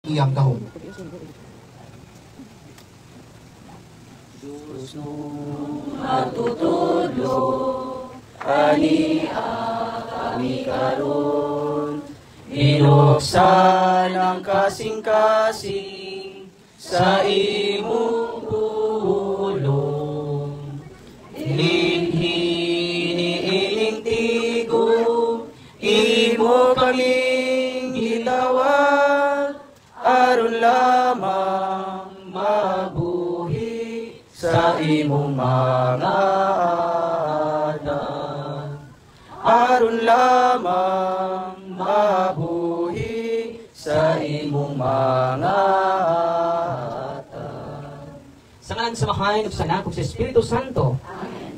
iyang gahom. Diyos no magtutudlo, ania kami karon, inuksan ang kasing-kasing sa imong bulong. Linhiniiling tigo, imo kaming gitawag, aron lamang mabuhi sa imong mga anak. Aron lamang mabuhi sa imong mga anak. Sa ngalan samahan ug sa anak ug sa Espiritu Santo.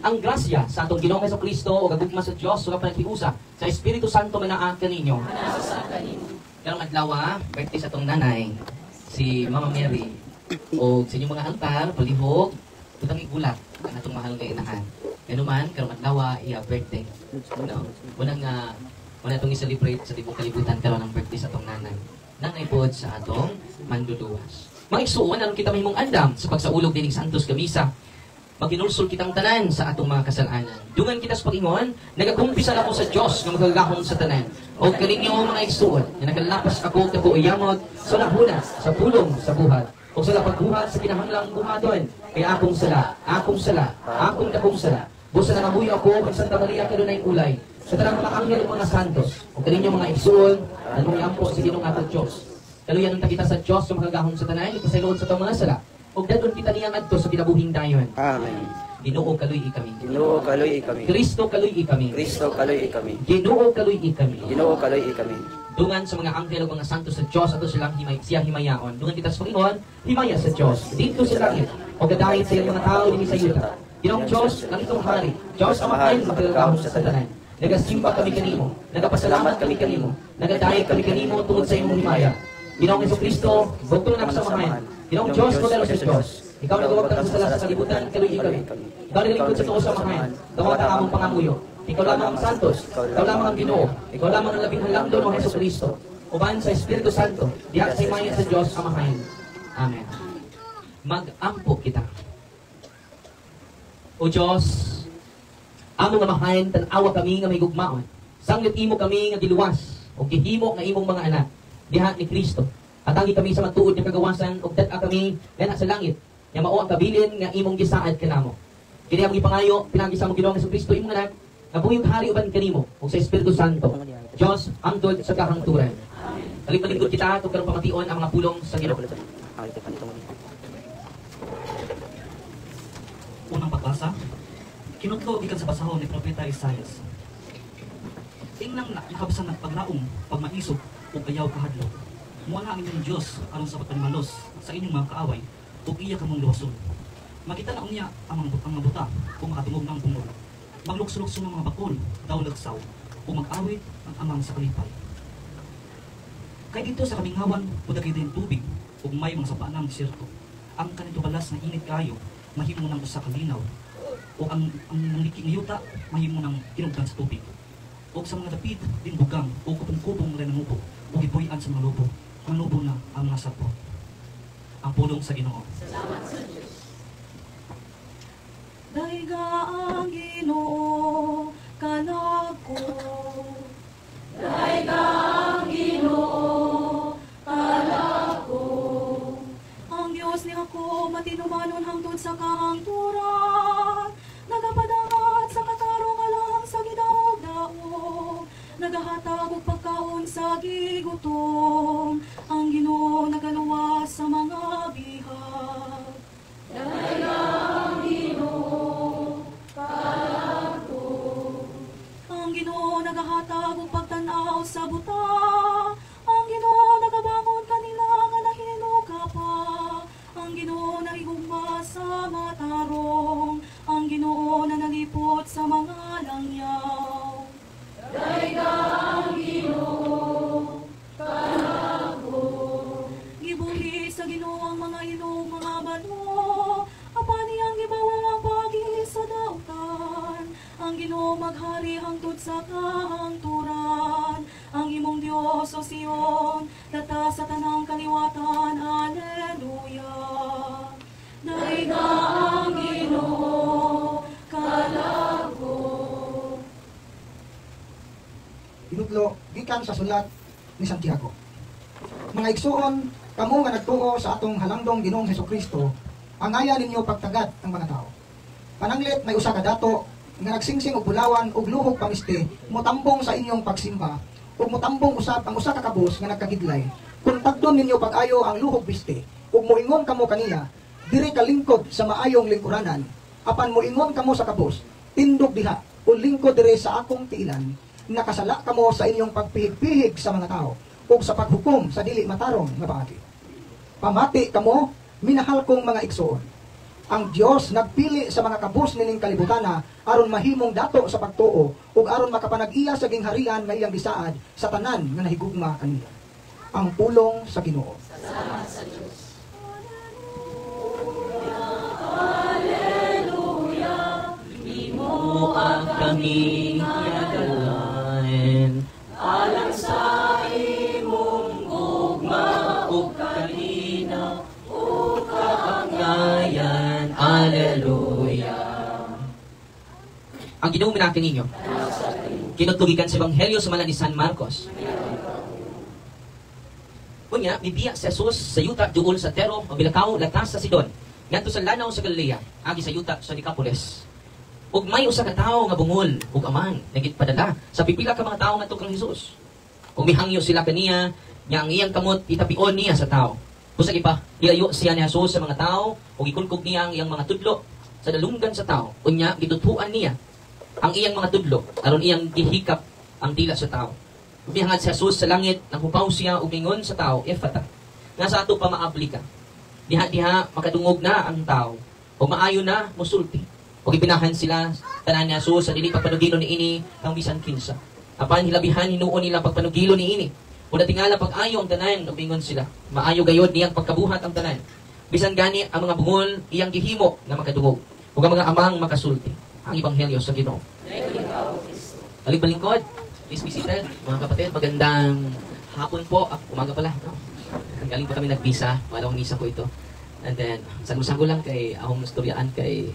Ang grasya sa atong Ginoong Hesukristo o gagugma sa Dios ug panaghiusa sa Espiritu Santo manaa kaninyo. Karong adlaw, birthday sa atong nanay, si Mama Mary. O sa inyong mga altar, palihog, utang igulat ang atong mahal nga inahan. Kaya man, karong adlaw, iya birthday. No? Unang wala itong i-celebrate sa tibok kalibutan karon ang birthday sa atong nanay. Nanay po sa atong manduduwas. Mga igsuon, aron kita mahimong andam sa pagsaulog dining Santos Kamisa. Maginulsol kitang tanan sa atong mga kasalanan. Dungan kita sa Panginoon, nagakumpisan ako sa Diyos nga magagahon sa tanan. O kaninyo mga igsuon, na nagalapas ako kako iyamot sa lahuna, sa pulong, sa buhat. O sa pagbuhat sa kinahanglang buhaton, kaya akong sala, akong dakong sala. Busa na mabuyo ako kung Santa Maria kanunay ulay. Sa tanang mga anghel o mga santos, o kaninyo mga igsuon, anong iampo sa Ginoong atong Diyos. Kaluyan ang kita sa Diyos sa magagahon sa tanan, ipasayloon sa itong mga sala. O dadon kita niyang adto sa kinabuhing dayon. Amen. Ginoo kaluy kami. Ginoo kaluy kami. Kristo kaluy kami. Kristo kaluy kami. Ginoo kaluy kami. Ginoo kaluy kami. Dungan sa mga anghel o mga santos sa Diyos ato silang siya himayaon. Dungan kita sa Panginoon, himaya sa Diyos. Dito sa langit, o gadahit sa iyong mga tao din sa yuta. Ginoong Diyos, langitong hari, Diyos amahan, magagahon sa tanan. Nagasimba kami kanimo, nagapasalamat kami kanimo, nagadahit kami kanimo tungod sa imong himaya. Ginoong Jesucristo, bugtong na kasamahan. Ginoong Diyos, modelo sa Diyos. Ikaw nagawag ka sa sala sa kalibutan, kaluy kami. Ikaw naglingkod sa tuo sa mahan, gawag ang among pangamuyo. Ikaw lamang ang Santos, ikaw lamang ang Ginoo, ikaw lamang ang labing halangdon o Jesucristo. Uban sa Espiritu Santo, diha sa himaya sa Diyos amahan. Amen. Mag-ampo kita. O Diyos, among amahan, tanawa kami nga may gugmaon. Sangyot imo kami nga giluwas, o gihimo nga imong mga anak, diha ni Kristo. Atangi kami sa matuod nga kagawasan, o data kami nga sa langit, nga mao ang kabilin nga imong gisaad kanamo. Kini ang ipangayo, pinagisa mo Ginoong Jesucristo, imong anak, nga buyog hari uban kanimo, o sa Espiritu Santo. Diyos, amtod sa kahangturan. Kalipalingkod kita, ito karong pamation ang mga pulong sa Ginoo. Unang pagbasa, kinutlo ikan sa basahon ni Propeta Isaias. Tingnan na ikabasan ng paglaong, pagmaisog, o ayaw kahadlo. Muna ang inyong Diyos aron sa pagpanimalos sa inyong mga kaaway, o iya ka mong luwason. Makita na niya ang mga buta, o makatungog ng bungol. Maglukso-lukso ng mga bakol, daw lagsaw, o mag-awit ang amang sa kalipay. Kaya dito sa kamingawan, pudagay din tubig, o may mga sapa ng desierto. Ang kanito balas na init kayo, mahimo ng usa ka linaw, o ang liking yuta, mahimo ng tinugdan sa tubig. O sa mga dapit, din bugang, o kupong-kupong rin ng upo, o gipuyan sa mga lobo, ang lobo na ang mga sapo. Ang pulong sa Ginoo. Salamat sa Diyos. Daiga ang Ginoo, kanako. Daiga ang Ginoo, kanako. Ang Diyos ni ako, matinumanon hangtod sa kahangturan. Nagapadangat sa katarong alang sa gidaog-daog. Nagahatag og pagkaon sa gigutom. Ang Ginoo nagaluwas sa mga bihag. Daiga ang Ginoo, kanako. Ang Ginoo nagahatag og pagtan-aw sa buta. Ang Ginoo nagabangon kanila nga nahinuka pa. Ang Ginoo nahigugma sa matarong. Ang Ginoo na nalipot sa mga langyaw. Daiga ang Ginoo, kanako. Gibuhi sa Ginoo ang mga ilog, mga balo. Apani ang gibawa ang pagi sa dautan. Ang Ginoo maghari hangtod sa kahangturan. Ang imong Dios o Sion, data sa tanang kaliwatan. gikan sa sulat ni Santiago. Mga igsuon, kamo nga nagtuo sa atong halangdong Ginoong Hesukristo, angaya ninyo pagtagat ang mga tao. Pananglit may usa ka dato nga nagsingsing og bulawan ug luhog pamiste, motambong sa inyong pagsimba, ug motambong usab ang usa ka kabus nga nagkagidlay. Kung tagdon ninyo pag-ayo ang luhog biste, ug moingon kamo kaniya, diri ka lingkod sa maayong lingkuranan, apan moingon kamo sa kabus, tindog diha o lingkod diri sa akong tiilan, nakasala kamo sa inyong pagpihig-pihig sa mga tao ug sa paghukom sa dili matarong nga paagi. Pamati kamo, minahal kong mga igsoon. Ang Dios nagpili sa mga kabus nining kalibutana aron mahimong dato sa pagtuo ug aron makapanag-iya sa gingharian nga iyang gisaad sa tanan nga nahigugma kaniya. Ang pulong sa Ginoo. Salamat sa Diyos. Ang kami kadalain Alang sa imong gugma ug kalinaw ug ngayan. Alleluia. Ang Ginoo minakin ninyo. Kinutlugikan sa Ebanghelyo sa mala ni San Marcos. Unya, bibiya si Jesus sa yuta duol sa Tero o Bilakaw latas sa Sidon. Ngadto sa lanaw sa Galilea, agi sa yuta sa Decapolis. Ug may usa ka tawo nga bungol ug amang nagitpadala sa pipila ka mga tawo ngadto kang Jesus. Ug mihangyo sila kaniya nga ang iyang kamot itapion niya sa tawo. Busa ipa, ilayo siya ni Jesus sa mga tawo ug ikulkog niya ang iyang mga tudlo sa dalunggan sa tawo. Unya, gitutuan niya ang iyang mga tudlo aron iyang gihikap ang dila sa tawo. Ug mihangad si Jesus sa langit, naghupaw siya ug mingon sa tawo, Ephata. Nga sa ato pa maaplika. Diha makadungog na ang tawo ug maayo na mosulti. Ug ipinahan sila tanan ni Jesus sa dili pagpanugilo ni ini kang bisan kinsa. Apan hilabihan hinuon nila pagpanugilo ni ini. Ug tingala pag-ayo ang tanan ug mingon sila. Maayo gayod niyang pagkabuhat ang tanan. Bisan gani ang mga bungol iyang gihimo nga makadungog ug ang mga amang makasulti. Ang ebanghelyo sa Ginoo. Balik-balingkod. Please be seated. Mga kapatid, magandang hapon po. Umaga pala, no? Galing po kami nagbisa. Walawang misa ko ito. And then, sagol-sagol lang kay ahong nastoryaan kay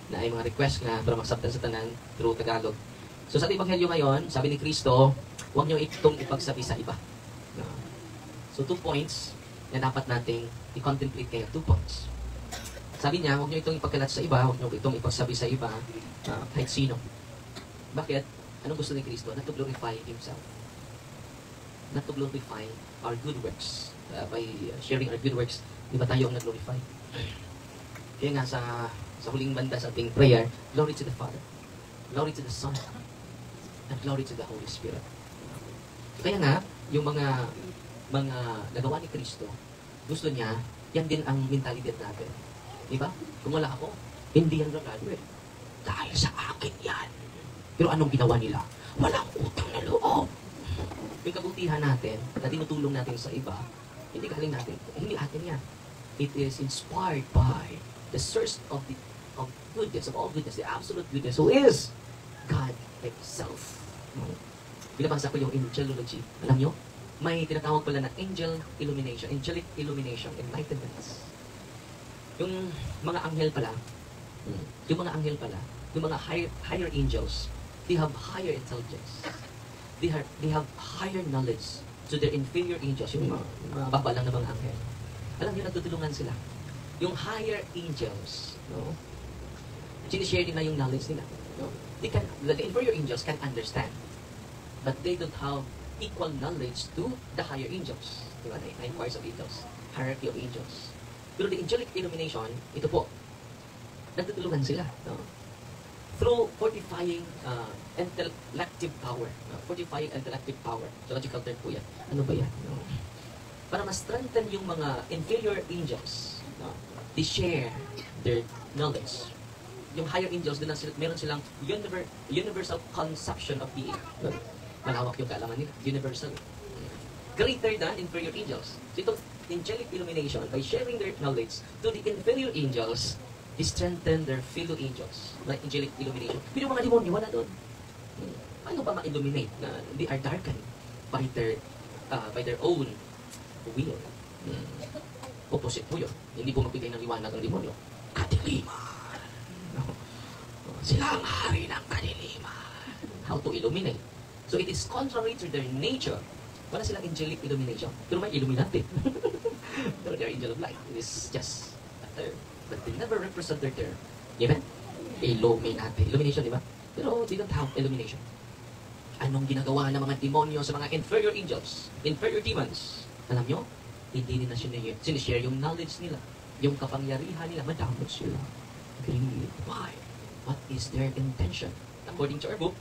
na ay mga request nga para maksabtan sa tanan through Tagalog. So sa ebanghelyo ngayon, sabi ni Kristo, huwag niyo itong ipagsabi sa iba. No? So 2 points na dapat nating i-contemplate kayo. 2 points. Sabi niya, huwag niyo itong ipagkalat sa iba, huwag niyo itong ipagsabi sa iba, kahit sino. Bakit? Anong gusto ni Kristo? Not to glorify Himself. Not to glorify our good works. By sharing our good works, di ba tayo ang nag-glorify? Kaya nga sa huling banda sa ating prayer, glory to the Father, glory to the Son, and glory to the Holy Spirit. Kaya nga, yung mga nagawa ni Kristo, gusto niya, yan din ang mentality natin. Diba? Kung wala ako, hindi yan gagawin. Dahil sa akin yan. Pero anong ginawa nila? Walang utang na loob. Yung kabutihan natin, na tinutulong natin sa iba, hindi galing natin. Hindi atin yan. It is inspired by the source of goodness, of all goodness, the absolute goodness, who is God Himself. Binabasa ko yung angelology. Alam nyo, may tinatawag pala na angel illumination, angelic illumination, enlightenment. Yung mga anghel pala, yung mga higher angels, they have higher intelligence. They have higher knowledge to their inferior angels, yung mga baba lang na mga anghel. Alam nyo, nagtutulungan sila. Yung higher angels, no? Sinishare nila yung knowledge nila. No? The inferior angels can understand, but they don't have equal knowledge to the higher angels. Diba? The 9 choirs of angels, hierarchy of angels. Pero the angelic illumination, ito po, nagtutulungan sila. No? Through fortifying intellective power. Fortifying intellective power. Theological term po yan. Ano ba yan? No? Para ma-strengthen yung mga inferior angels. No? They share their knowledge. Yung higher angels, meron silang universal conception of being. Malawak yung kaalaman nila. Universal. Greater than inferior angels. So itong angelic illumination, by sharing their knowledge to the inferior angels, they strengthen their fellow angels. Like angelic illumination. Pero mga demonyo, wala doon. Paano ba ma-illuminate na they are darkened by their own will? Opposite po yun. Hindi po magbigay ng liwanag ang demonyo. Kadiliman. Sila ang hari ng kadiliman. How to illuminate? So it is contrary to their nature. Wala silang angelic illumination. Pero may Illuminati. Pero they're angel of light. It is just a term. But they never represent their term. Amen? Illuminati. Illumination, di ba? Pero they don't have illumination. Anong ginagawa ng mga demonyo sa mga inferior angels? Inferior demons? Alam nyo? Hindi nila sinishare yung knowledge nila. Yung kapangyarihan nila. Madamot sila. Greed. Why? What is their intention? According to our book,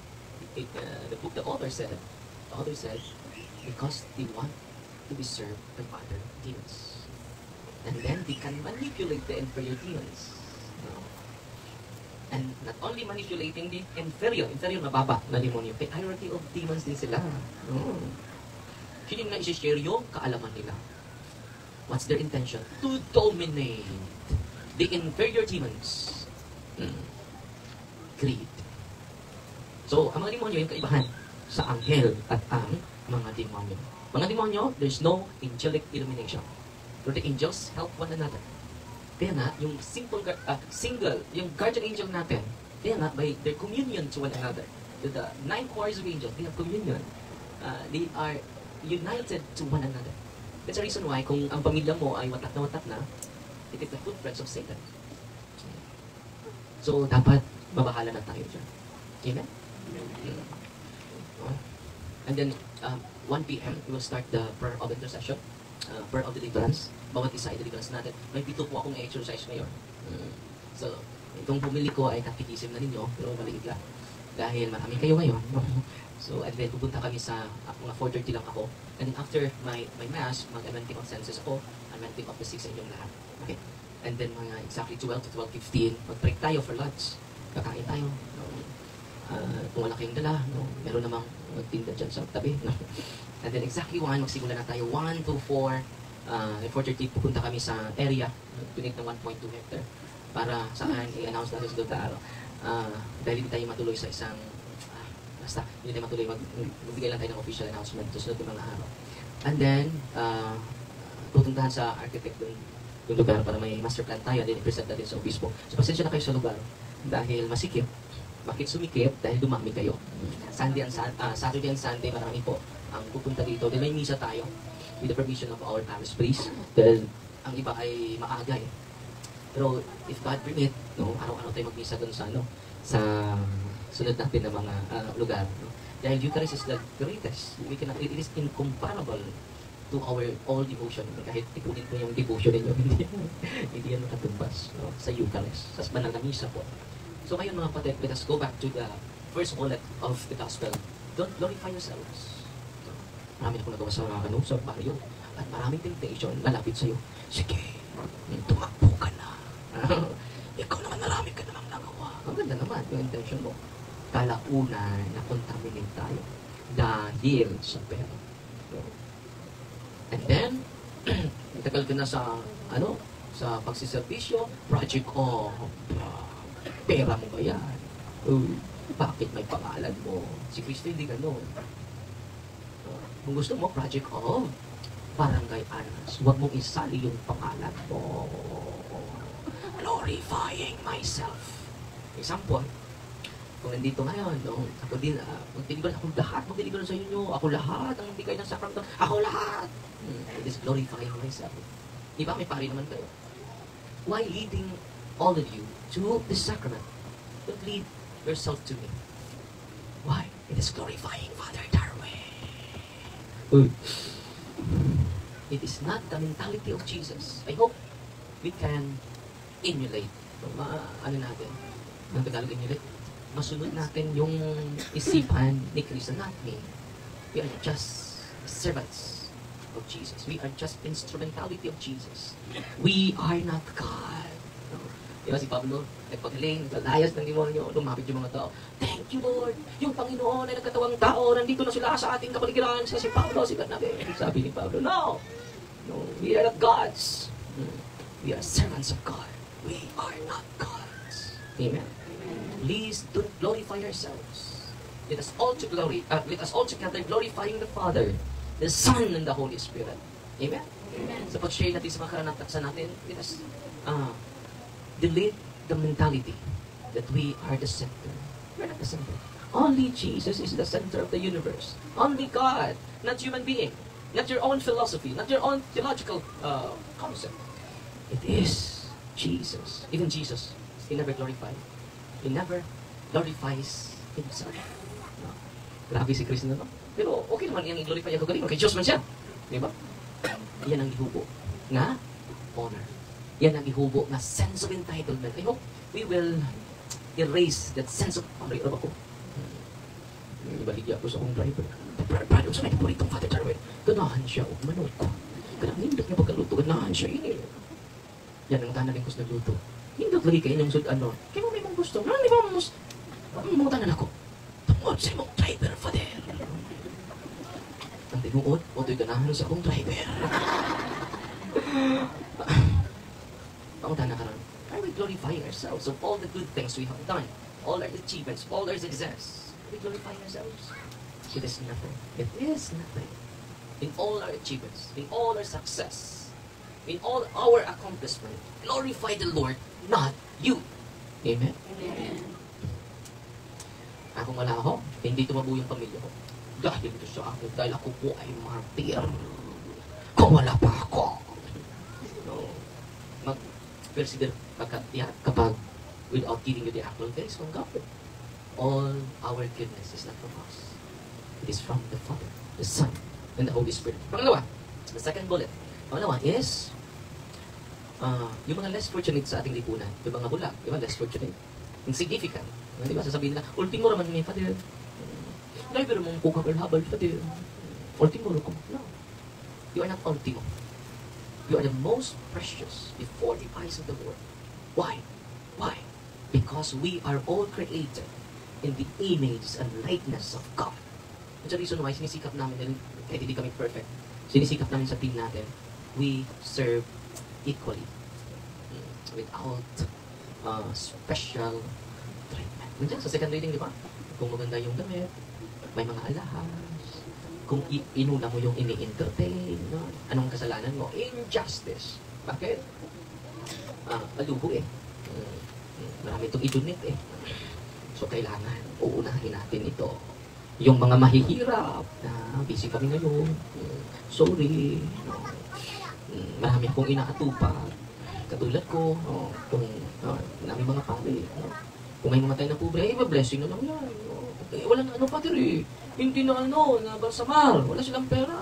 the author said, because they want to be served by other demons. And then they can manipulate the inferior demons. And not only manipulating the inferior mababa na demonyo, may hierarchy of demons din sila. Hindi na isi-share yung kaalaman nila. What's their intention? To dominate the inferior demons. Greed. So, ang mga demonyo yung kaibahan sa anghel at ang mga demonyo. Mga demonyo, there's no angelic illumination. But the angels help one another. Kaya nga, yung single, yung guardian angel natin, kaya nga, by their communion to one another, to the 9 choirs of angels, they have communion. They are united to one another. That's the reason why, kung ang pamilya mo ay watak na, it is the footprints of Satan. So, dapat mabahala na tayo dyan. Amen? And then, 1 p.m., we will start the prayer of intercession, prayer of deliverance. Bawat isa ay deliverance natin. May 7 po akong exercise ngayon. So, itong pumili ko ay kapitism na ninyo, pero maliit lang. Dahil marami kayo ngayon. So, and then pupunta kami sa mga 4:30 lang ako. And then after my mass, mag-anointing of senses ako, anointing of the 6 sa inyong lahat. Okay? And then mga exactly 12 to 12:15, mag-break tayo for lunch. Kakain tayo. Kung wala kayong dala, meron namang magtinda dyan sa tabi. And then exactly 1, magsimula na tayo. 1 to 4, 4:30, pupunta kami sa area, tunit ng 1.2 hectare. Para saan i-announce natin sa Dr. Aro. Dahil hindi tayo matuloy sa isang, basta, hindi tayo matuloy, magbigay lang tayo ng official announcement sa sunod ng mga araw. And then, pupuntahan sa architect yung lugar para may master plan tayo, then i-present natin sa obispo. So, pasensya na kayo sa lugar dahil masikip. Bakit sumikip? Dahil dumami kayo. Saturday and Sunday, marami po ang pupunta dito. Then may misa tayo with the permission of our parish priest. Dahil ang iba ay maaga eh. Pero if God permit, araw-araw tayo magmisa doon sa sunod natin na mga lugar. Dahil Eucharist is the greatest. It is incomparable to our all devotion. Kahit ikunin po yung devotion ninyo, hindi yan makatumbas sa Eucharist. Sa banal na misa po. So ngayon mga kapatid, let us go back to the first bullet of the gospel. Don't glorify yourselves. Marami na akong nagawa sa baryo. At maraming temptation lalapit sa'yo. Sige, tumakbo ka na. Ikaw naman marami ka namang nagawa. Ang ganda naman yung intention mo. Kalaunan na contaminate tayo dahil sa pera. And then, itagal ka na sa pagsiservisyo, project pera mo ba yan? Bakit may pangalan mo? Si Kristo hindi gano'n. Kung gusto mo, project of Barangay Anas, huwag mong isali yung pangalan mo. Glorifying myself. Example, kung nandito ngayon, ako din, mag-deliver akong lahat, mag-deliver sa inyo, ako lahat, ang bigay ng sakramento, ako lahat. It is glorifying myself. Di ba, may pari naman kayo. Why leading all of you to the sacrament? Don't lead yourself to me. Why? It is glorifying Father Darwin. It is not the mentality of Jesus. I hope we can emulate. Natin? Ang Tagalog emulate? Masunod natin yung isipan ni Kristo, not me. We are just servants of Jesus. We are just instrumentality of Jesus. We are not God. Diba si Pablo, nagpagaling, lalayas ng demonyo, lumapit yung mga tao. Thank you Lord! Yung Panginoon ay nagkatawang tao, nandito na sila sa ating kapaligiran. Si Pablo, si Bernabe. Sabi ni Pablo, no! We are not gods. We are servants of God. We are not gods. Amen. Please don't glorify yourselves. Let us all together glorifying the Father, the Son, and the Holy Spirit. Amen? Amen. Sa pag-share natin sa mga karanatagsan natin, let us delete the mentality that we are the center. We're not the center. Only Jesus is the center of the universe. Only God, not human being, not your own philosophy, not your own theological concept. It is Jesus. Even Jesus, He never glorified. He never glorifies Himself. No. Grabe si Kristo na, no? Pero okay naman yung i-glorify yung kagaling. Okay, Diyos man siya. Di ba? Yan ang ihubo na honor. Yan ang ihubo na sense of entitlement. I hope we will erase that sense of honor. Ano ba ko? Ibaligya ko sa akong driver. Brad, sa may napuritong Father Darwin. Ganahan siya o manok ko. Ganahan nindot niya pagkaluto. Ganahan siya ini. Yan ang tanan ko sa nagluto. Nindot lagi kayo yung sud ano. Kaya mo may mong gusto. Di ba mong tanan ako? Tungod sa mong driver, Father. Ang tinuod, o to'y ganahan sa akong driver. Ang tanan ka rin. Are we glorifying ourselves of all the good things we have done? All our achievements, all our success. We glorify ourselves. It is nothing. It is nothing. In all our achievements, in all our success, in all our accomplishment, glorify the Lord, not you. Amen? Amen. Kung wala ako, hindi tumabuo yung pamilya ko. Dahil ito sa akin, dahil ako po ay martir. Kung wala pa ako. No. Mag-consider kapag without giving you the actual grace from God. All our goodness is not from us. It is from the Father, the Son, and the Holy Spirit. Pangalawa, the second bullet. Pangalawa is, yung mga less fortunate sa ating lipunan, yung mga bulag, yung mga less fortunate, insignificant. Di ba? Sasabihin nila, ultimo raman may Father. Driver mong kukabal-habal, Father. Ultimo raman. No. You are not ultimo. You are the most precious before the eyes of the Lord. Why? Why? Because we are all created in the image and likeness of God. At sa reason why, sinisikap namin, kahit hindi kami perfect, sinisikap namin sa team natin, we serve equally. Without special treatment. Nandiyan sa second reading, di ba? Kung maganda yung damit, may mga alahas, kung inuna mo yung ini-entertain, no? Anong kasalanan mo? Injustice. Bakit? Maluho eh. Marami itong idunit eh. So, kailangan uunahin natin ito. Yung mga mahihirap, busy kami ngayon, sorry, marami akong inaatupag, katulad ko, kung marami mga pari, kung may mamatay na pobre, blessing na lang yan. Wala na Father eh, hindi na na balsamar, wala silang pera,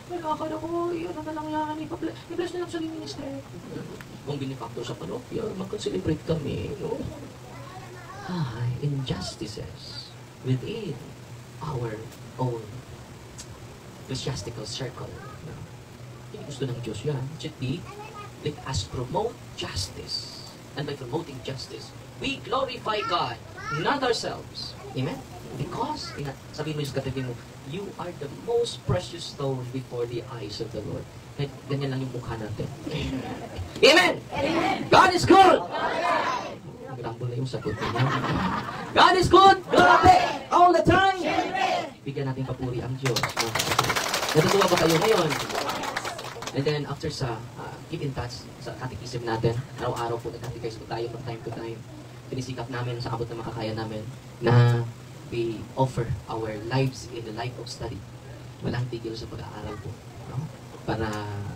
may kakad ako, ano na lang yan, i-bless na lang sa ministry. Kung binifactor sa parokya, mag-celebrate kami, no? Injustices within our own ecclesiastical circle. Hindi gusto ng Diyos yan. It should be, let us promote justice. And by promoting justice, we glorify God, not ourselves. Amen? Because, sabihin mo yung katabi mo, you are the most precious stone before the eyes of the Lord. Ganyan lang yung mukha natin. Amen! Amen! God is good! Grumble na yung sagot niya. God is good! Grabe! All the time! Bigyan natin papuri ang Diyos. Natutuwa ba kayo ngayon? And then after keep in touch sa catechism natin, araw-araw po nag-catechise po tayo from time to time. Pinisikap namin sa abot na makakaya namin na we offer our lives in the life of study. Walang tigil sa pag-aaral po. No? Para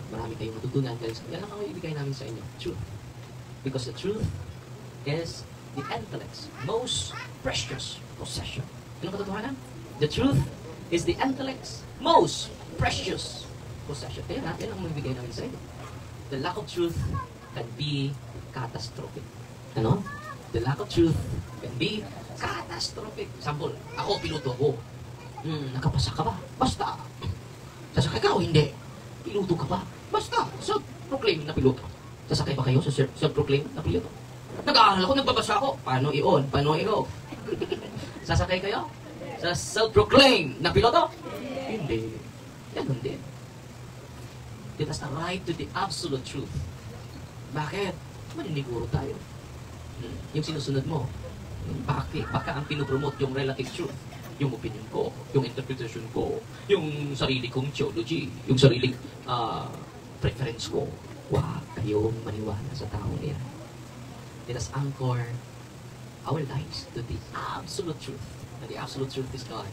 marami kayong matutunan. Yan lang ang ibigay namin sa inyo. Truth. Because the truth is the intellect's most precious possession. Ano katotohanan? The truth is the intellect's most precious possession. Kaya natin ang mabibigay namin sa inyo. The lack of truth can be catastrophic. Ano? The lack of truth can be catastrophic. Example, ako, piloto ako. Nakapasa ka ba? Basta. Sasakay ka o hindi? Piloto ka ba? Basta. Self-proclaim na piloto. Sasakay ba kayo sa self-proclaim na piloto? Nag-aaral ako, nagbabasa ako. Paano i-on? Paano i-off? Sasakay kayo? Sa self-proclaim na piloto? Hindi. Yan hindi. It has the right to the absolute truth. Bakit? Maniniguro tayo. Yung sinusunod mo. Bakit? Baka ang pinupromote yung relative truth. Yung opinion ko, yung interpretation ko, yung sarili kong theology, yung sariling preference ko. Huwag kayong maniwala sa taong yan. Let us anchor our lives to the absolute truth. And the absolute truth is God.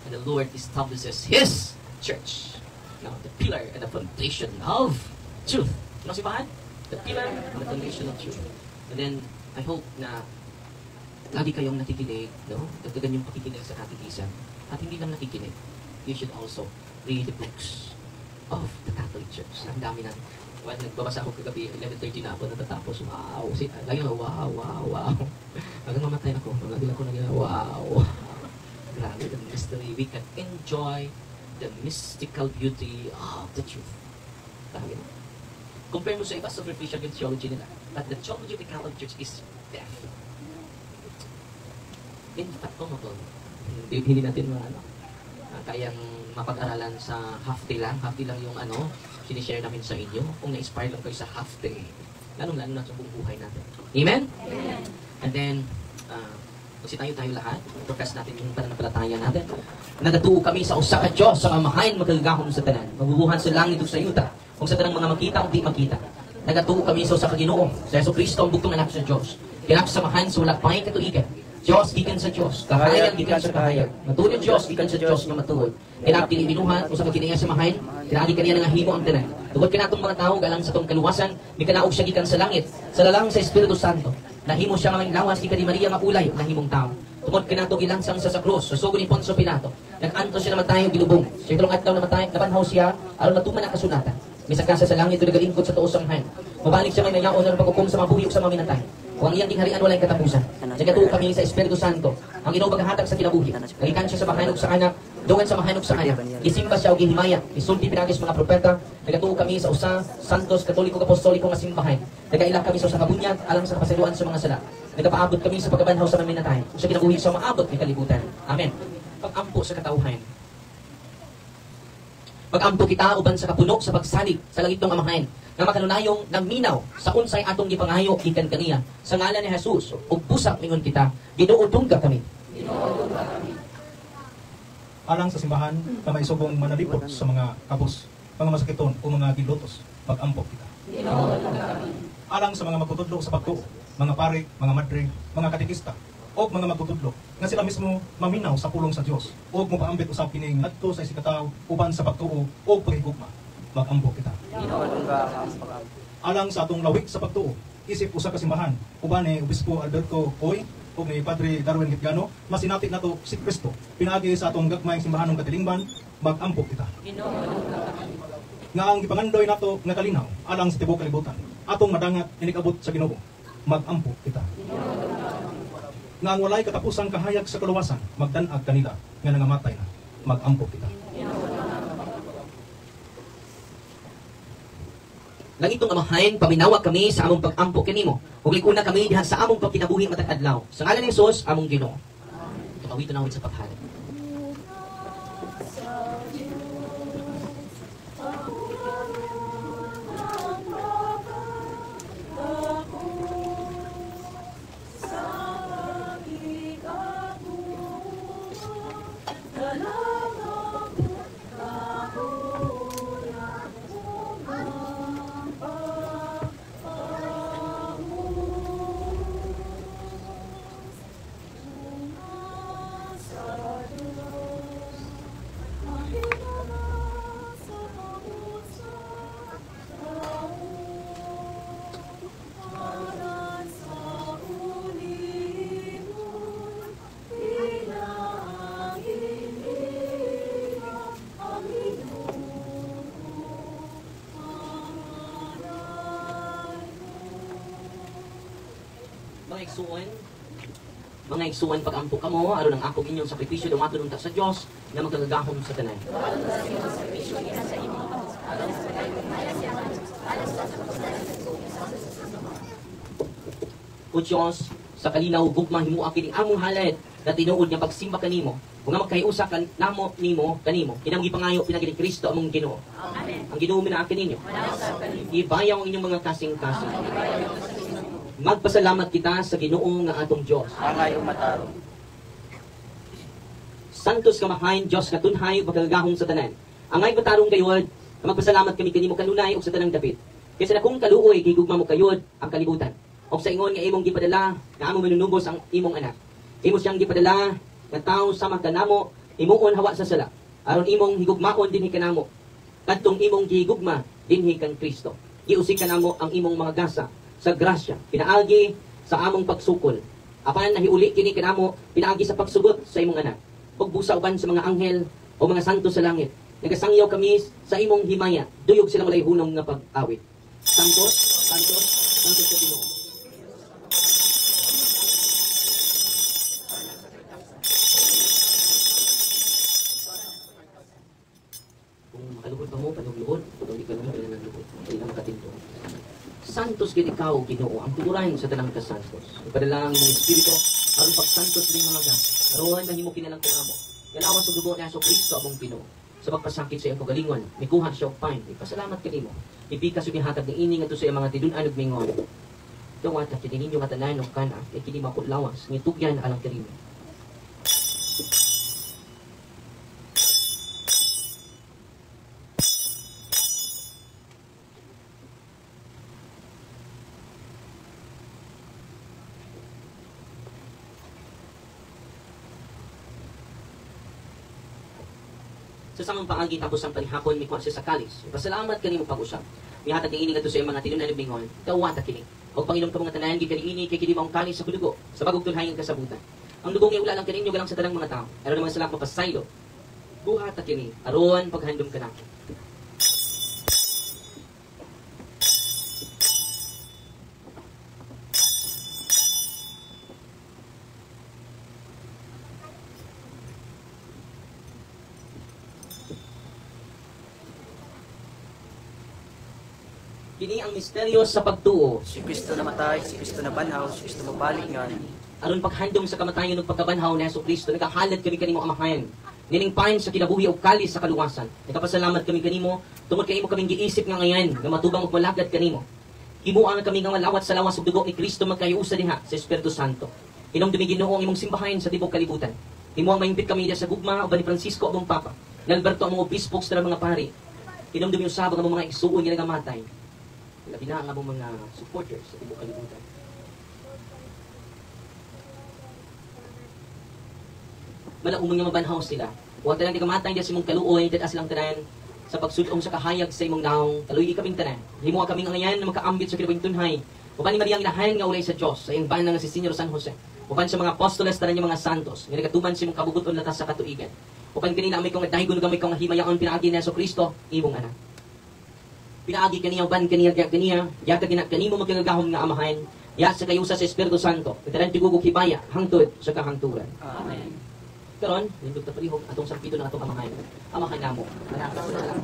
And the Lord establishes His church. Now, the pillar and the foundation of truth. Ano simbahan? The pillar and the foundation of truth. And then, I hope na lagi kayong nakikinig, no? Dagdagan yung pakikinig sa katekism. At hindi lang nakikinig. You should also read the books of the Catholic Church. Ang dami na. Well, nagbabasa ako kagabi, 11:30 na ako natatapos. Wow! Lagi na, wow. Hanggang mamatay ako. Lagi ako naging, wow! Grabe, the mystery. We can enjoy the mystical beauty of the truth. Grabe na. Compare mo sa iba, superficial yung theology nila. But the theology of the Catholic Church is death. Infathomable. Hindi natin kayang mapag-aralan sa half day lang. Half day lang yung sinishare namin sa inyo. Kung na-inspire lang kayo sa half day, lalong-lalo na sa buong buhay natin. Amen? Amen. And then, tayo lahat, profess natin yung pananampalataya natin. Nagatuo kami sa usa ka Diyos, sa amahain magagahom sa tanan. Mabubuhan sa langit ug sa yuta, kung sa tanang mga makita o di makita. Nagatuo kami sa usa ka Ginoo, sa Jesucristo ang bugtong anak sa Diyos. Kinapsamahan sa wala pangay katuigan. Diyos gikan sa Diyos, kahayag gikan sa kahayag. Matuod Diyos gikan sa Diyos nga matuod. Kinapili binuhat usa ka kinaya samahan, kinaagi kaniya nga himo ang tanan. Tungod kanatong mga tawo galang sa tong kaluwasan, mi kanaog siya gikan sa langit, sa lalang sa Espiritu Santo. Nahimo siya nga lawas gikan ni Maria nga ulay nahimong tawo. Tungod kanatong ilansang sa krus, sa sugo ni Poncio Pilato. Nag-anto siya namatay og gilubong. Sa tulong adlaw namatay, nabanhaw siya aron matuman ang kasunatan. Misakasa sa langit ug nagalingkod sa tuos ang han. Mabalik siya may mayaon ng paghukom sa mabuhi ug sa maminatay. Kung ang iyang tingharian walay katapusan. Nagatuo kami sa Espiritu Santo. Ang Ginoo maghahatag sa kinabuhi. Nagikan siya sa mahanog sa anak, dungan sa mahanog sa anak. Gisimba siya og gihimaya. Isulti pinagis mga propeta. Nagatuo kami sa usa santos katoliko apostoliko nga simbahan. Nagaila kami sa usa ka bunyag alang sa kapasaluan sa mga sala. Nagapaabot kami sa pagkabanhaw sa maminatay. Sa kinabuhi sa maabot ni kalibutan. Amen. Pag-ampo sa katawhan. Pag-ampo kita uban sa kapuno sa pagsalig sa langit ng amahan. Nga makanunayong nagminaw sa unsay atong gipangayo gikan kaniya sa ngalan ni Jesus ug busak mingon kita ginuudungga kami. Alang sa simbahan kamay subong manalipot sa mga kabus, mga masakiton o mga gilutos, pag-ampok kita. Alang sa mga magtutudlo sa pagtuo, mga pare, mga madre, mga katekista o mga magtutudlo nga sila mismo maminaw sa pulong sa Dios o mopaambit usab kining ngadto sa sikataw uban sa pagtuo o paghigugma, pag-ampok kita. Alang sa atong lawig sa pagtuo, isip usa ka simbahan, uban ni Obispo Alberto Hoy ug ni Padre Darwin Hitgano, masinati nato si Kristo. Pinagi sa atong gagmayng simbahanong katilingban, mag-ampok kita. Nga ang gipangandoy nato nga kalinaw alang sa tibuok kalibutan, atong madangat inikabot sa Ginoo, mag-ampok kita. Nga ang walay katapusang kahayag sa kaluwasan, magdan-ag kanila nga nangamatay na, mag-ampok kita. Langitong amahain, paminawag kami sa among pag-ampo kanimo. Ug likuna kami diha sa among pagkinabuhi matag adlaw. Sa ngalan ni Jesus, among Ginoo. Tumawid na sa paghalad. Mga igsuon pag-ampo kamo aron ang akong inyong sakripisyo dumaton unta sa Dios nga magkagahom sa tanan. O Diyos, sa kalinaw gugma himuha kini among halad na tinuod nga pagsimba kanimo. Kung nga magkahiusa kan namo nimo kanimo, kinang gipangayo pinagi ni Kristo among Ginoo. Amen. Ang Ginoo minaakin ninyo. Ibayaw ang inyong mga kasing-kasing. Magpasalamat kita sa Ginoo nga atong Dios. Angay umataro. Santos kamahain Dios nga tunhay ug pagkagahom sa tanan. Angay patarong gayod, magpasalamat kami kanimo kanunay ug sa tanang dapit. Kaysa na kung kaluoy kay gugma mo kayod ang kalibutan. Og sa ingon nga imong gipadala nga among manunubos ang imong anak. Imo siyang gipadala nga tawo sama kanamo imuon hawa sa sala aron imong higugmaon dinhi kanamo kadtong imong gihigugma dinhi kang Kristo. Giusig kanamo ang imong mga gasa sa grasya pinaagi sa among pagsukol. Apan nahiuli kini kanamo pinaagi sa pagsugot sa imong anak. Ug busa uban sa mga anghel o mga santo sa langit. Nagasangyaw kami sa imong himaya. Duyog sila walay hunong nga pag-awit. Santos, santos, santos sa Ginoo. Kung makaluhod pa mo, panugluhod. Kung di ka naman, kailangan ng luhod. Kailangan makatinto. Santos gid ikaw, Ginoo, ang tuguran sa tanang ka santos. Ipadala ang mong espiritu aron pagsantos ning mga gasa. Karon nahimo kinalang amo. Yalawas sa dugo ni Hesus Kristo among Ginoo. Sa pagpasakit sa iyang kagalingon, mikuha siya og pain. Ipasalamat kanimo. Ipikas ug ihatag ni ini ngadto sa iyang mga tidun-an ug mingon. Dawat kini ninyo nga tanan og kana kay kini makudlawas ngitugyan alang kanimo. Sa samang paagi tapos ang panihapon mikuha siya sa kalis. Pasalamat kanimo pag-usap. Mihatag ni ini ngadto sa iyang mga tidun-an ug mingon. Dawat kini. O Panginoon ka mga tanan gikan ini kay kini maong kalis sa dugo sa bagong tulhayan kasabutan. Ang dugo nga ula lang kaninyo galang sa tanang mga tao. Aron naman sila mapasaylo. Buhat kini aron paghandom ka natin. Kini ang misteryo sa pagtuo. Si Kristo namatay, si Kristo nabanhaw, si Kristo mabalik nga. Aron paghandom sa kamatayon ug pagkabanhaw ni Hesus Kristo, nagahalad kami kanimo amahan. Nining pain sa kinabuhi ug kalis sa kaluwasan. Nagapasalamat kami kanimo tungod kay imo kaming giisip nga ngayan nga matubang ug malagad kanimo. Himuan kami nga malawat sa lawas ug dugo ni Kristo magkayusa diha sa Espiritu Santo. Hinumdumi Ginoo ang imong simbahan sa tibok kalibutan. Himuang mahimpit kami diha sa gugma uban ni Francisco abong Papa. Ni Alberto ang mga obispo sa mga pari. Hinumdumi usab ang mga igsuon nga nagamatay. Labi na ang mga supporters sa tibok kalibutan. Malaumang nga mabanhaw sila. Huwag talang di kamatay dyan sa imong kaluoy, dyan silang tanan sa pagsulong sa kahayag sa imong naong, kaluoy kaming tanan. Himuha kaming ngayon na makaambit sa kinabing tunhay. Upan ni Mariang ilahan nga ulay sa Diyos, sa iyong banang nga si Senyor San Jose. Upan sa mga apostoles tanan yung mga santos, nga nagatuman sa imong kabuguton latas sa katuigan. Upan kanina may kong adahigon gamay kong himayaon pinaagi ni Hesus Kristo, imong anak. Pinaagi kaniya, ban kaniya, yata kanimo magkagahom nga amahan, yat sa kayusa sa Espiritu Santo, itaran tigugog hibaya, hangtod sa kahangturan. Amen. Karon, nindot na palihog atong sampito ng atong amahan. Amahan namo. Manatap na lang.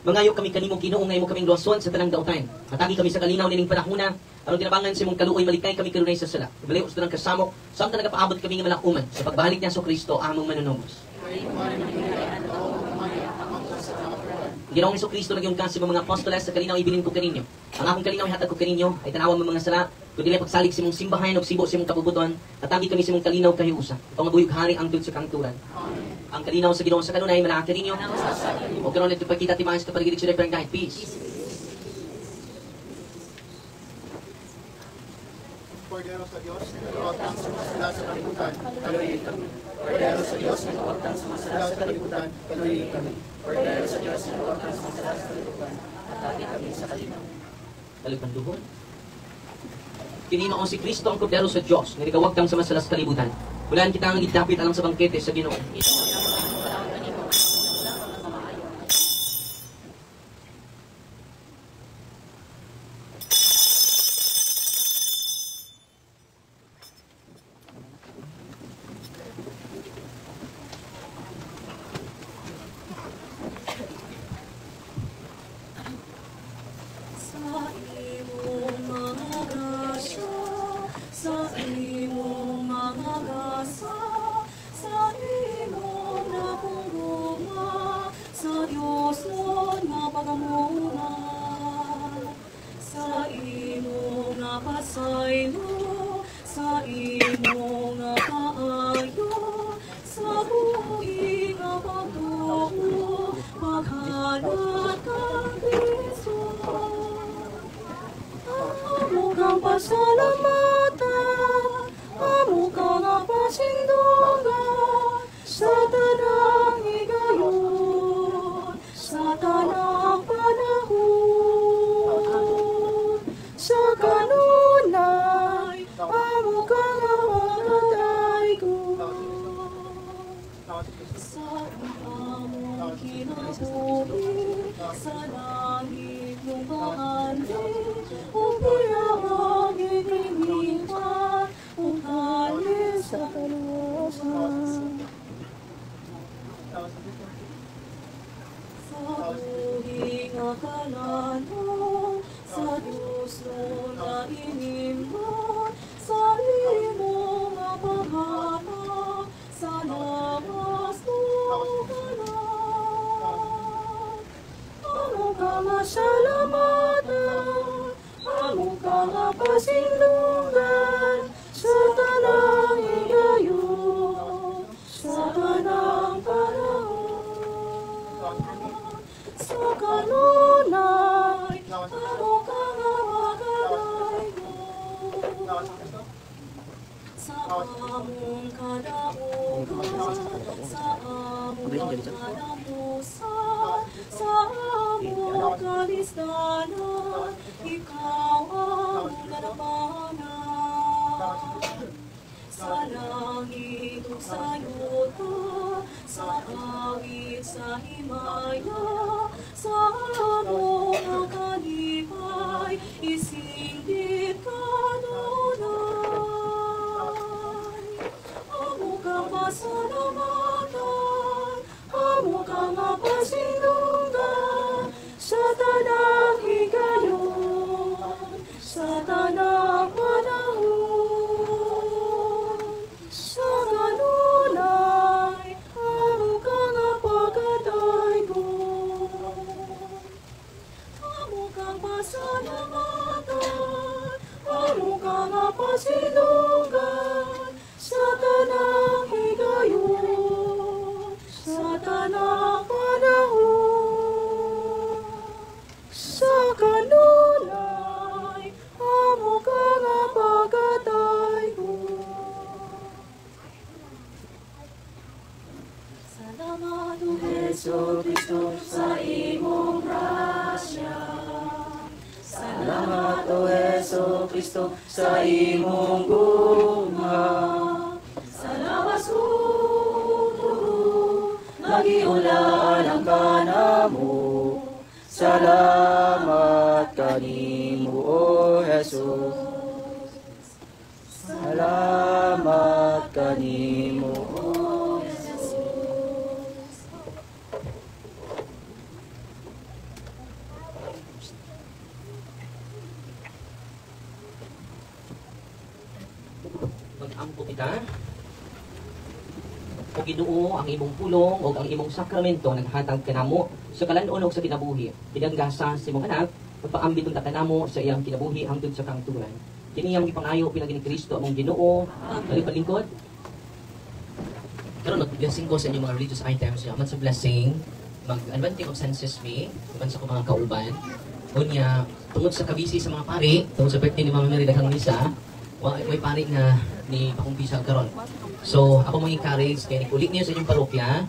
Mangayo kami kanimo Ginoo ngayon mo kaming luwason sa tanang daotan. Matagi kami sa kalinaw nining panahona aron tinabangan sa imong kaluoy malikay kami kanunay sa sala. Balayo sa tanang kasamok samtang nagapaabot kami nga malakuman sa pagbalik niya sa Kristo among manunumos. Ginoong Hesus Kristo nagyong kasi mga apostoles sa kalinaw ibilin ko kaninyo. Ang akong kalinaw ihatag ko kaninyo ay tanawan mo mga sala kundi dili pagsalig sa imong simbahan ug sibo sa imong kabubuton atagi kami sa imong kalinaw kahiusa. Pangabuyog hari ang dud sa kangturan. Ang kalinaw sa Ginoo sa kanunay malaka kaninyo. O karon ito pagkita tibayan sa kapaligiran sa referring guide. Peace. Cordero sa Diyos, nagawagtang sa masala sa kalibutan, Kaluoy kami. Cordero sa Diyos, nagawagtang sa masala sa kalibutan, Kaluoy kami. Cordero sa Diyos, nagawagtang sa masala sa kalibutan, atagi kami sa kalinaw. Talipang duhon. Kinino si Kristo ang kordero sa Diyos nga nagawagtang sa masalas kalibutan. Bulan kita ang gidapit alang sa bangkete sa Ginoo. Sa imo nga kaayo Salamat kang Kristo. Amo kang pasalamatan, amo kang pasindungan, sa tanang higayon, sa tanang panahon, sa kanunay, amo kang mamatay ko. Sa among kinabuhi, sa langit mong bahanhin, upiyawang inimihan, uhalis sa kaluwasan. Sa buhing akalano, sa duso na inimbot, sa limong apahama, sa labas tukalan. Amo ka masalamatan, amo ka mapasindungan, sa tanang higayon, sa tanang panahon, sa kanunay, amo ka mamatay ko. Sa among kadaugan, sa among kalamusan, sa among kalistanan, ikaw ang nanapanan. Sa langit ug sa yuta, sa awit, sa himaya, sa among kalipay, isinggit kanunay. Amo kang pasalamatan, amo kang mapasindungan, sa tanang higayon, sa tanang panahon, sa kanunay, amo kang pagkataygon. Amo kang pasalamatan, amo kang pasinungan, sa tanang higayon, sa tanang panahon, sa kanunay, amo kang pagkataygon. Salamat o Heso Kristo sa imong grasya. Salamat o Heso Kristo sa imong gugma. Salamat sugo, magiulaan ang kanamo. Salamat kanimo o Jesus. Salamat kanimo o Jesus. Mag-ampo kita. O Ginoo ang imong pulong o ang imong sakramento naghatag kanamo sa kalanon ug sa kinabuhi. Pinanggasa sa imong anak, pagpaambit ang tatanamo sa iyang kinabuhi hangtod sa kangturan. Kini ang gipangayo pinagi ni Kristo among Ginoo. Dali palingkod. Karon mag-blessing ko sa inyong mga religious items. Yaman sa blessing, mag-advantage of senses me, man sa ko mga kauban. Unya, tungod sa kabisi sa mga pari, tungod sa birthday ni Mama Mary daghang misa, may pari nga ni pakumpisa karon. So, ako mong encourage, kaya nikulik niyo sa inyong parokya,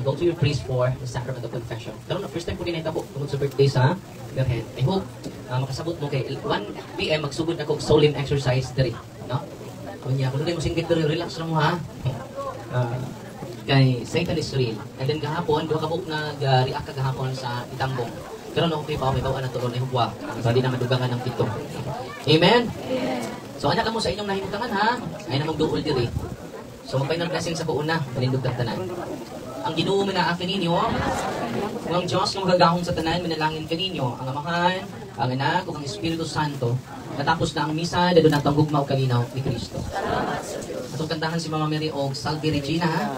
go to your priest for the sacrament of confession. Karon na first time ko din naitabo tungod sa birthday sa Virgen. I hope makasabot mo kay 1 PM magsugod ako solemn exercise diri, no? Kunya, kung mo singgit diri, relax lang mo ha. Kay Satan is real. And then gahapon, duha ka book nag-react gahapon sa itambong. Karon ako kay may bawa na turon ay hugwa. So di na madugangan ng pito. Amen. So anak mo sa inyong nahimutangan ha. Ay namang duol diri. So mag-final blessing sa buuna, palindog kang tanan. Ang Ginoo minaakin ninyo, ang Diyos ng magagahong sa tanan, minalangin kaninyo, ang Amahan, ang Anak, ug ang Espiritu Santo. Natapos na ang misa, dado na ang gugma o kalinaw ni Kristo. Atong kantahan si Mama Mary og Salve Regina ha.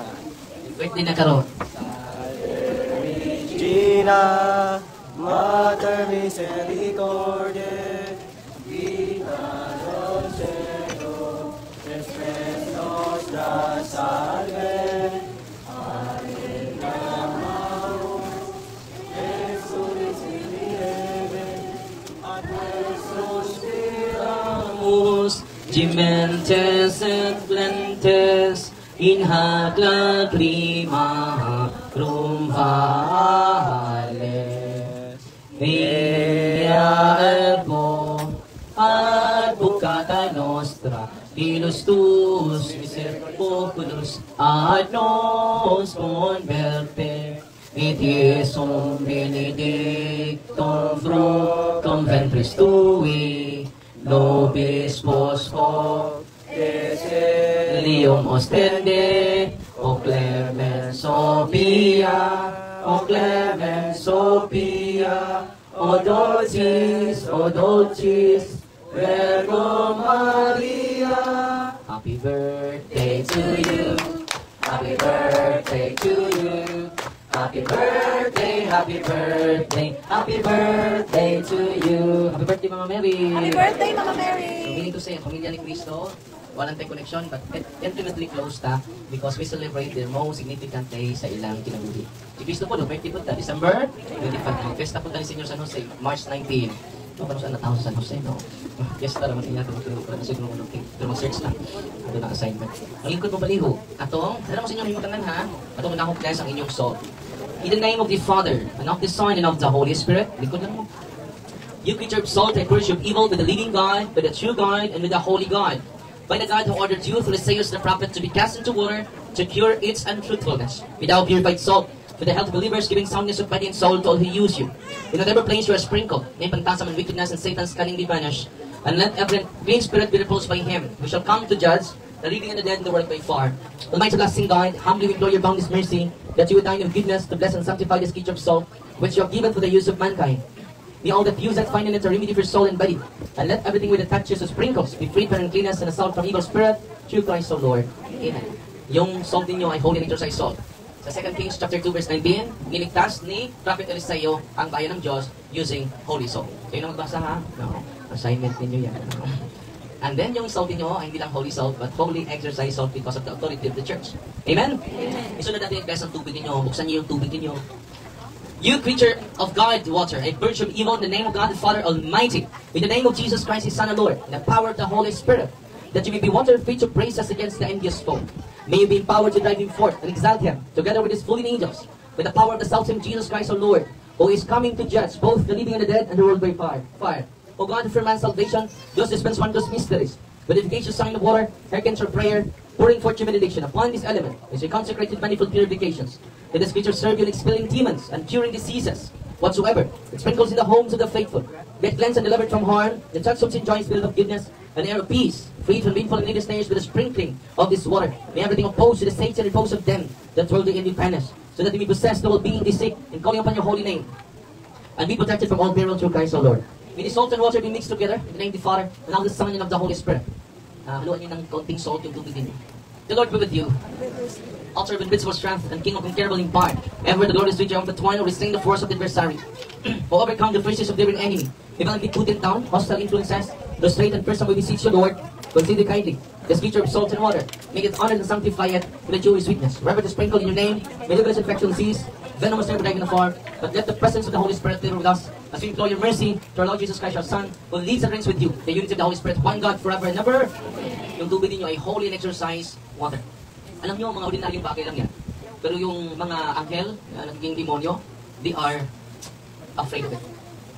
Birthday na karon. Regina, Mater Misericordiae, Vita Dulcedo, Después nos da salve, Ave Maria, Gementes et plentes in hac lacrima rum vale. Via ergo advocata nostra, ilus tuus miser populus ad nos converte, et Iesum benedictum fructum ventris tui, nobis post hoc Lium ostende, o clemens opia, o clemens opia, o dulcis, Virgo Maria. Happy birthday to you, happy birthday to you, happy birthday, happy birthday, happy birthday to you. Happy birthday, Mama Mary. Happy birthday, Mama Mary. So, meaning to say, ang pamilya ni Cristo, walang tayo connection, but intimately close ta because we celebrate the most significant day sa ilang kinabuhi. Si Cristo po, no, birthday po ta, December 25. Fiesta po ta ni Senyor San Jose, March 19. No, parang saan natao sa San Jose, no? Fiesta naman niya, pero siguro mo pero mag-search lang. Ito na assignment. Ang lingkod mo baliho, atong, alam mo sa inyo, himutanan ha, atong nakukles ang inyong soul. In the name of the Father, and of the Son, and of the Holy Spirit, lingkod lang mo. You creature of soul, take courage of evil with the living God, with the true God, and with the holy God. By the God who ordered you through the sayers of the prophet to be cast into water, to cure its untruthfulness, without purified salt, for the health of believers, giving soundness of body and soul to all who use you. In whatever place you are sprinkled, may phantasm and wickedness and Satan's cunning be banished, and let every clean spirit be repulsed by him. We shall come to judge the living and the dead in the world by far. Almighty lasting God, humbly we implore your boundless mercy, that you would dine in goodness to bless and sanctify this creature of soul, which you have given for the use of mankind. May all that use that find in it a remedy for soul and body, and let everything with it touches or sprinkles be freed from uncleanness and assault from evil spirit, through Christ our Lord. Amen. Yung salt ninyo ay holy and exercise salt. Sa 2 Kings chapter 2 verse 19, niligtas ni Prophet Eliseo ang bayan ng Diyos using holy salt. Kayo na magbasa ha? No. Assignment ninyo yan. And then yung salt ninyo ay hindi lang holy salt, but holy exercise salt because of the authority of the church. Amen? Isunod natin yung best ang tubig ninyo. Buksan niyo yung tubig ninyo. You creature of God, water, a purge from evil in the name of God the Father Almighty, in the name of Jesus Christ, His Son and Lord, in the power of the Holy Spirit, that you may be water free to praise us against the envious foe. May you be empowered to drive him forth and exalt him, together with his fallen angels, with the power of the self-same Jesus Christ our Lord, who is coming to judge both the living and the dead and the world by fire. O God, for man's salvation, those dispense wondrous mysteries, with efficacious sign of water, hearkens our prayer, pouring forth your benediction upon this element, as we consecrated manifold purifications. Let this creature serve you in expelling demons and curing diseases whatsoever. It sprinkles in the homes of the faithful. Get cleansed and delivered from harm. The church hopes enjoys spirit of goodness and air of peace, freed from painful and needless snares with the sprinkling of this water. May everything opposed to the saints and repose of them that worldly envy banish, so that they may possess the well-being they seek in calling upon your holy name, and be protected from all peril through Christ our Lord. May the salt and water be mixed together in the name of the Father, and of the Son, and of the Holy Spirit. Haluan niyo ng kaunting salt yung tubig ninyo. The Lord be with you. Altar of invincible strength and King of incurable in power. Ever the Lord is with you of the twine, or restrain the force of the adversary. Or overcome the forces of the enemy. If be put it down, hostile influences, frustrate and person we beseech you, Lord. Consider kindly this creature of salt and water. Make it honored and sanctify it with a Jewish witness. Wherever to sprinkle in your name, may liberous infection cease. Venomous never dragon afar. But let the presence of the Holy Spirit live with us, as we implore your mercy to our Lord Jesus Christ, our Son, who lives and reigns with you, the unity of the Holy Spirit, one God forever and ever. Yung tubig ninyo ay holy and exercise water. Alam nyo, mga ordinaryong bagay lang yan. Pero yung mga anghel, nagiging demonyo, they are afraid of it.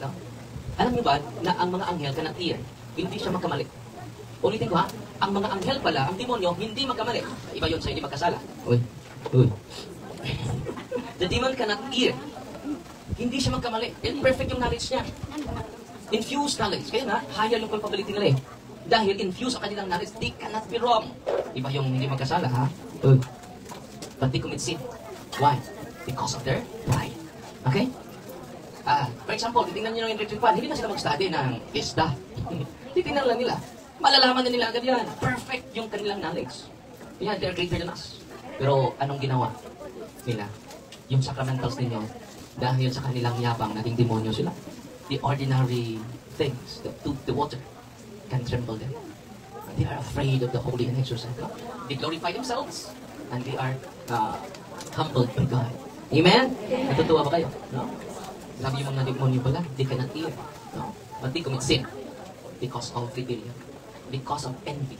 No? Alam nyo ba na ang mga anghel cannot hear, hindi siya magkamali. Ulitin ko ha, ang mga anghel pala, ang demonyo, hindi magkamali. Iba yun sa hindi magkasala. Uy. The demon cannot hear. Hindi siya magkamali. Perfect yung knowledge niya. Infused knowledge. Kaya nga, higher yung culpability nila eh. Dahil infused ang kanilang knowledge, they cannot be wrong. Iba yung hindi magkasala ha. But they commit sin. Why? Because of their pride. Okay? For example, titingnan nyo yung electric fan, hindi na sila mag-study ng ISDA. Titingnan lang nila. Malalaman na nila agad yan. Perfect yung kanilang knowledge. Yeah, they're greater than us. Pero anong ginawa nila? Yung sacramentals ninyo, dahil sa kanilang yabang, naging demonyo sila. The ordinary things that took the water can tremble them. They are afraid of the holy and exercise. They glorify themselves, and they are humbled by God. Amen? Natutuwa ba kayo? No? Sabi yung mga demonyo pala, they cannot hear. No? But they commit sin because of rebellion. because of envy.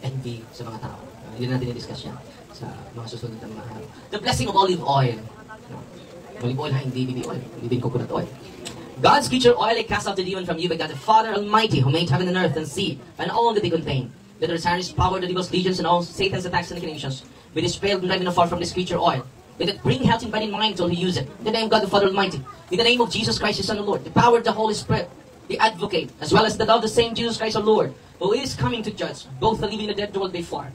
Envy sa mga tao. Hindi na natin i-discuss yan sa mga susunod na mga araw. The blessing of olive oil. Olive oil ha, hindi baby oil. Hindi din coconut oil. God's creature oil, I cast out the demon from you by God the Father Almighty, who made heaven and earth and sea, and all that they contain. That the His power, the devil's legions, and all Satan's attacks and inclinations, be dispelled and driven afar from this creature oil. Let it bring health in body and mind till He use it. In the name of God the Father Almighty, in the name of Jesus Christ, His Son, the Lord, the power of the Holy Spirit, the Advocate, as well as the love of the same Jesus Christ, our Lord, who is coming to judge both the living and the dead will be far.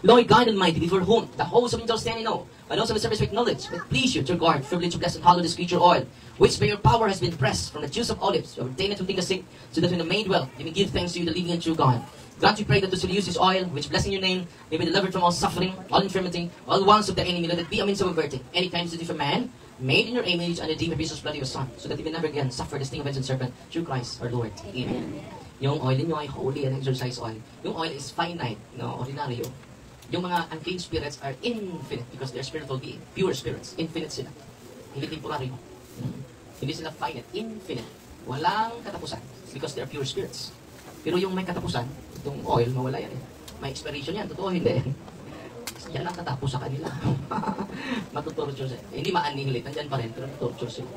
Lord God Almighty, before whom the hosts of angels stand in awe, and also the service with knowledge, but please you to guard, privilege to bless and hallow this creature oil, which by your power has been pressed from the juice of olives, you obtain it from the sick, so that when the made well, you may give thanks to you, the living and true God. God, we pray that those who use this oil, which blessing your name, may be delivered from all suffering, all infirmity, all wounds of the enemy, let it be a means of averting any kind of different man, made in your image, and redeemed by Jesus' blood of your Son, so that he may never again suffer the sting of ancient serpent, through Christ our Lord. Amen. Yung oil ninyo ay holy and exercise oil. Yung oil is finite, no, ordinaryo. Yung mga unclean spirits are infinite because they're spiritual being, pure spirits. Infinite sila. Hindi temporary. Hindi sila finite, infinite. Walang katapusan because they're pure spirits. Pero yung may katapusan, itong oil, mawala yan eh. May expiration yan, totoo hindi. Yan ang katapos sa kanila. Matutorture sila. Hindi ma-annihilate, nandyan pa rin, pero matutorture sila.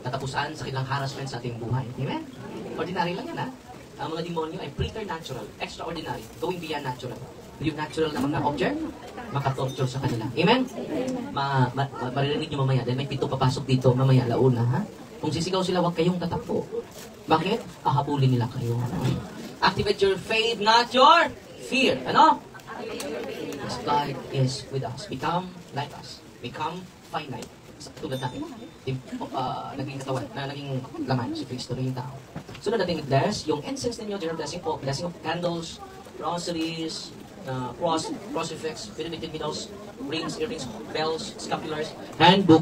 Katapusan sa kanilang harassment sa ating buhay. Amen? Ordinary lang yan ha. Ang mga demonyo ay preternatural, extraordinary, going beyond natural. Yung natural na mga object, makatorture sa kanila. Amen? Maririnig nyo mamaya, dahil may pito papasok dito mamaya, launa, ha? Kung sisigaw sila, huwag kayong tatakbo. Bakit? Ahabulin nila kayo. Activate your faith, not your fear. Ano? As God is with us. Become like us. Become finite. Tulad natin. Naging katawan, naging laman, si Kristo rin yung tao. Sunod natin i-bless, yung incense ninyo, general blessing po, blessing of candles, rosaries, cross, crucifix, pyramid needles, rings, earrings, bells, scapulars, handbook,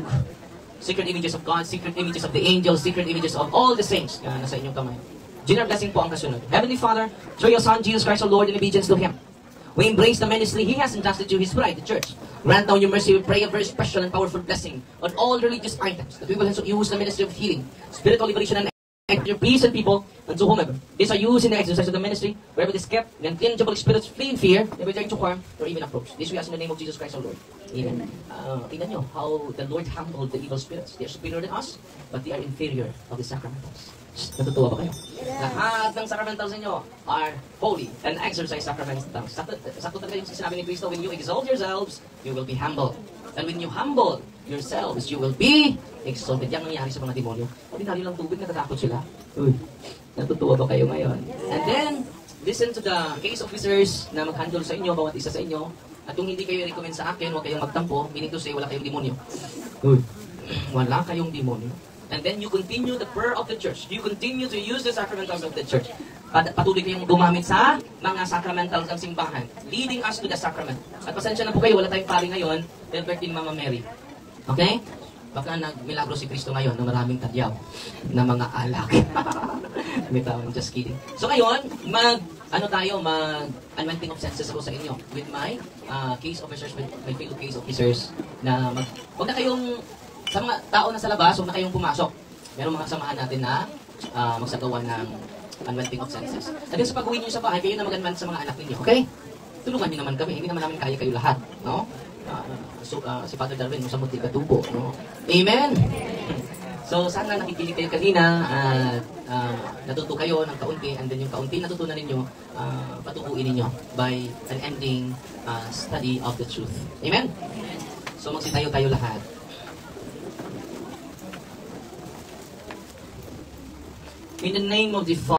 secret images of God, secret images of the angels, secret images of all the saints na nasa inyong kamay. General blessing po ang kasunod. Heavenly Father, through your Son, Jesus Christ, our Lord, in obedience to Him, we embrace the ministry He has entrusted to His bride, the church. Grant down your mercy, we pray a very special and powerful blessing on all religious items, that we will use the ministry of healing, spiritual liberation, and your peace and people, and to whomever. These are used in the exercise of the ministry, wherever it is kept, the intangible spirits flee in fear, never daring to harm, or even approach. This we ask in the name of Jesus Christ our Lord. Amen. Tingnan nyo how the Lord humbled the evil spirits. They are superior than us, but they are inferior of the sacramentals. Natutuwa ba kayo? Lahat ng sacramentals ninyo are holy and exercise sacramentals. Sakto talaga yung sinabi ni Kristo, when you exalt yourselves, you will be humbled. And when you humble yourselves, you will be exalted. Yan nangyari sa mga demonyo. Ordinaryo lang tubig, natatakot sila. Uy, natutuwa ba kayo ngayon? And then, listen to the case officers na mag-handle sa inyo, bawat isa sa inyo. At kung hindi kayo recommend sa akin, huwag kayong magtampo, meaning to say, wala kayong demonyo. Uy, wala kayong demonyo. And then you continue the prayer of the church. You continue to use the sacramentals of the church. Patuloy kayong gumamit sa mga sacramentals ng simbahan, leading us to the sacrament. At pasensya na po kayo, wala tayong pari ngayon, dahil birthday ni Mama Mary. Okay? Baka nagmilagro si Kristo ngayon ng maraming tadyaw na mga alak. Just kidding. So ngayon, mag-anointing of senses ako sa inyo with my case officers, with my fellow case officers na huwag na kayong sa mga tao na sa labas, huwag na kayong pumasok. Merong mga samahan natin na magsagawa ng anointing of senses. At sa pag-uwi niyo sa bahay, kayo na mag-anoint sa mga anak ninyo. Okay? Tulungan niyo naman kami. Hindi naman namin kaya kayo lahat. No? Si Father Darwin, musamot di katubo. No? Amen? So, sana nakikinig kayo kanina at natuto kayo ng kaunti, and then yung kaunti natutunan ninyo, patubuin ninyo by an ending study of the truth. Amen? So, magsitayo tayo lahat. In the name of the Father,